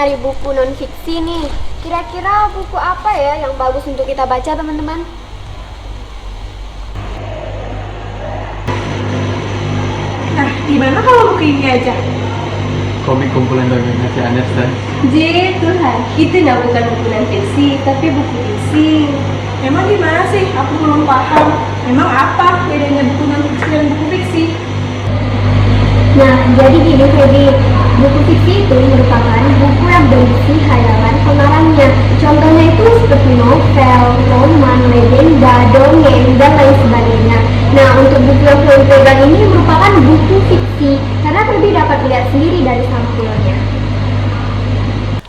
nyari buku non-fiksi nih. Kira-kira buku apa ya yang bagus untuk kita baca, teman-teman? Nah, gimana kalau buku ini aja? Komik kumpulan dominasi Andersen. Tuhan, itu nggak bukan buku non-fiksi, tapi buku fiksi. Emang gimana sih? Aku belum paham. Emang apa bedanya buku non-fiksi dan buku fiksi? Nah, jadi gini Feby, buku fiksi itu merupakan buku yang berisi khayalan pengarangnya. Contohnya itu seperti novel, roman, legenda, dongeng, dan lain sebagainya. Nah, untuk buku yang Feby pegang ini merupakan buku fiksi, karena Feby dapat lihat sendiri dari sampulnya.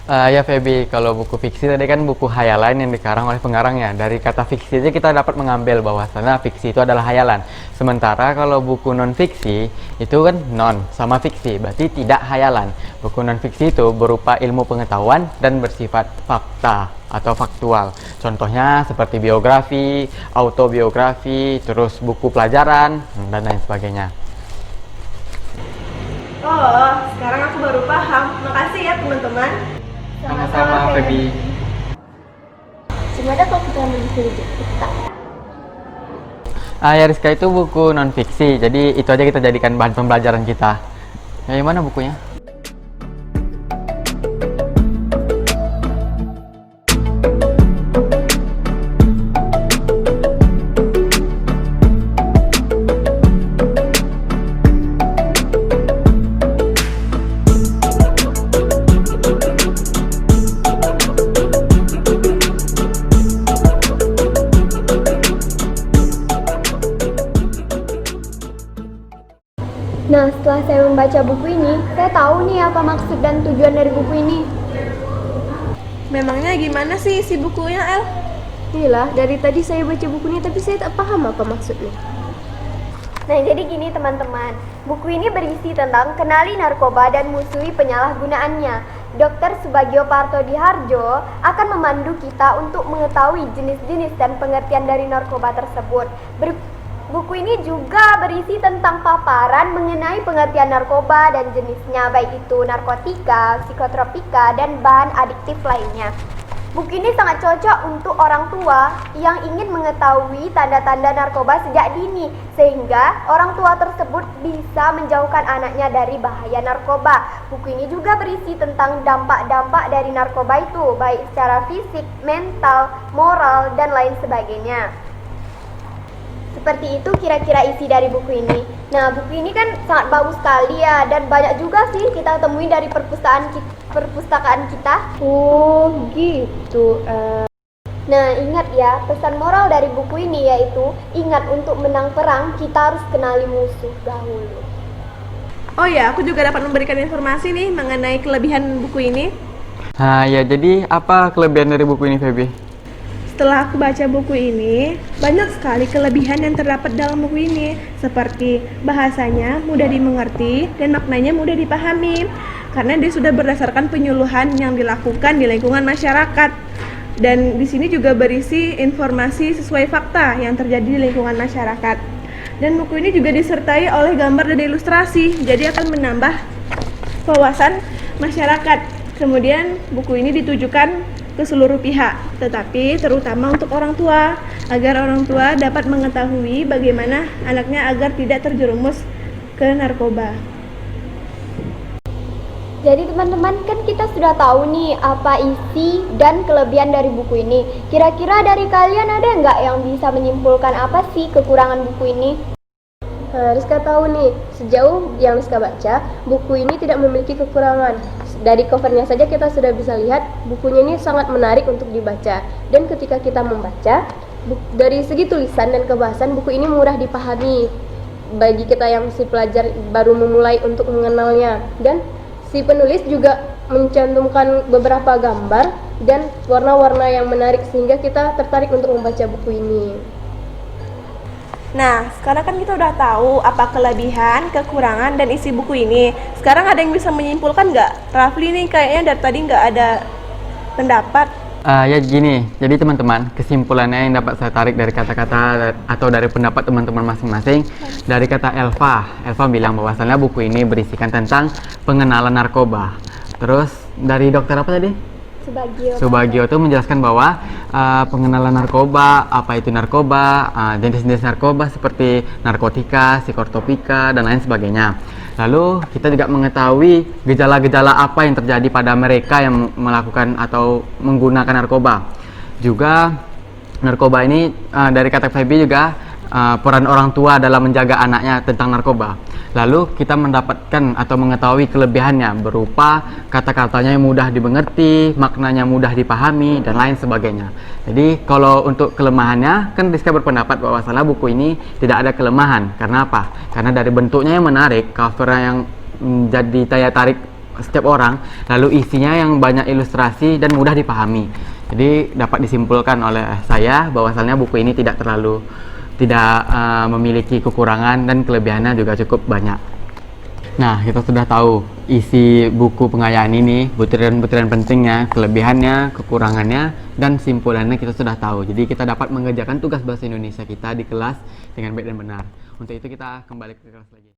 Ya Feby, kalau buku fiksi tadi kan buku hayalan yang dikarang oleh pengarangnya. Dari kata fiksi aja kita dapat mengambil bahwasannya fiksi itu adalah hayalan. Sementara kalau buku non fiksi itu kan non sama fiksi, berarti tidak hayalan. Buku non fiksi itu berupa ilmu pengetahuan dan bersifat fakta atau faktual. Contohnya seperti biografi, autobiografi, terus buku pelajaran dan lain sebagainya. Oh, sekarang aku baru paham. Makasih ya teman-teman. Sama-sama Feby. Gimana kalau kita ambil buku kita? Ya Rizka, itu buku non fiksi, jadi itu aja kita jadikan bahan pembelajaran kita. Ya, yang mana bukunya? Nah, setelah saya membaca buku ini, saya tahu nih apa maksud dan tujuan dari buku ini. Memangnya gimana sih isi bukunya, El? Inilah, dari tadi saya baca buku ini tapi saya tak paham apa maksudnya. Nah, jadi gini teman-teman, buku ini berisi tentang kenali narkoba dan musuhi penyalahgunaannya. Dr. Subagio Partodiharjo akan memandu kita untuk mengetahui jenis-jenis dan pengertian dari narkoba tersebut. Buku ini juga berisi tentang paparan mengenai pengertian narkoba dan jenisnya, baik itu narkotika, psikotropika, dan bahan adiktif lainnya. Buku ini sangat cocok untuk orang tua yang ingin mengetahui tanda-tanda narkoba sejak dini, sehingga orang tua tersebut bisa menjauhkan anaknya dari bahaya narkoba. Buku ini juga berisi tentang dampak-dampak dari narkoba itu, baik secara fisik, mental, moral, dan lain sebagainya. Seperti itu kira-kira isi dari buku ini. Nah, buku ini kan sangat bagus sekali ya, dan banyak juga sih kita temui dari perpustakaan kita. Oh, gitu. Nah, ingat ya, pesan moral dari buku ini yaitu ingat untuk menang perang kita harus kenali musuh dahulu. Oh ya, aku juga dapat memberikan informasi nih mengenai kelebihan buku ini. Nah ya, jadi apa kelebihan dari buku ini Feby? Setelah aku baca buku ini, banyak sekali kelebihan yang terdapat dalam buku ini, seperti bahasanya mudah dimengerti dan maknanya mudah dipahami, karena dia sudah berdasarkan penyuluhan yang dilakukan di lingkungan masyarakat. Dan di sini juga berisi informasi sesuai fakta yang terjadi di lingkungan masyarakat. Dan buku ini juga disertai oleh gambar dan ilustrasi, jadi akan menambah wawasan masyarakat. Kemudian buku ini ditujukan ke seluruh pihak, tetapi terutama untuk orang tua, agar orang tua dapat mengetahui bagaimana anaknya agar tidak terjerumus ke narkoba. Jadi teman-teman, kan kita sudah tahu nih apa isi dan kelebihan dari buku ini. Kira-kira dari kalian ada nggak yang bisa menyimpulkan apa sih kekurangan buku ini? Rizka tahu nih, sejauh yang Rizka baca, buku ini tidak memiliki kekurangan. Dari covernya saja kita sudah bisa lihat bukunya ini sangat menarik untuk dibaca. Dan ketika kita membaca, dari segi tulisan dan kebahasan buku ini mudah dipahami bagi kita yang si pelajar baru memulai untuk mengenalnya. Dan si penulis juga mencantumkan beberapa gambar dan warna-warna yang menarik sehingga kita tertarik untuk membaca buku ini. Nah, sekarang kan kita udah tahu apa kelebihan, kekurangan, dan isi buku ini. Sekarang ada yang bisa menyimpulkan nggak? Rafli nih kayaknya dari tadi nggak ada pendapat. Ya gini, jadi teman-teman, kesimpulannya yang dapat saya tarik dari kata-kata atau dari pendapat teman-teman masing-masing, dari kata Elva bilang bahwasannya buku ini berisikan tentang pengenalan narkoba. Terus dari dokter apa tadi? Subagio. Itu menjelaskan bahwa pengenalan narkoba, apa itu narkoba, jenis-jenis narkoba seperti narkotika, psikotropika, dan lain sebagainya. Lalu kita juga mengetahui gejala-gejala apa yang terjadi pada mereka yang melakukan atau menggunakan narkoba. Juga narkoba ini dari kata Febi juga peran orang tua dalam menjaga anaknya tentang narkoba. Lalu kita mendapatkan atau mengetahui kelebihannya berupa kata-katanya yang mudah dimengerti, maknanya mudah dipahami, dan lain sebagainya. Jadi kalau untuk kelemahannya, kan Rizka berpendapat bahwasannya buku ini tidak ada kelemahan. Karena apa? Karena dari bentuknya yang menarik, covernya yang jadi daya tarik setiap orang, lalu isinya yang banyak ilustrasi dan mudah dipahami. Jadi dapat disimpulkan oleh saya bahwasannya buku ini tidak memiliki kekurangan dan kelebihannya juga cukup banyak. Nah, kita sudah tahu isi buku pengayaan ini, butiran-butiran pentingnya, kelebihannya, kekurangannya, dan simpulannya kita sudah tahu. Jadi kita dapat mengerjakan tugas bahasa Indonesia kita di kelas dengan baik dan benar. Untuk itu kita kembali ke kelas lagi.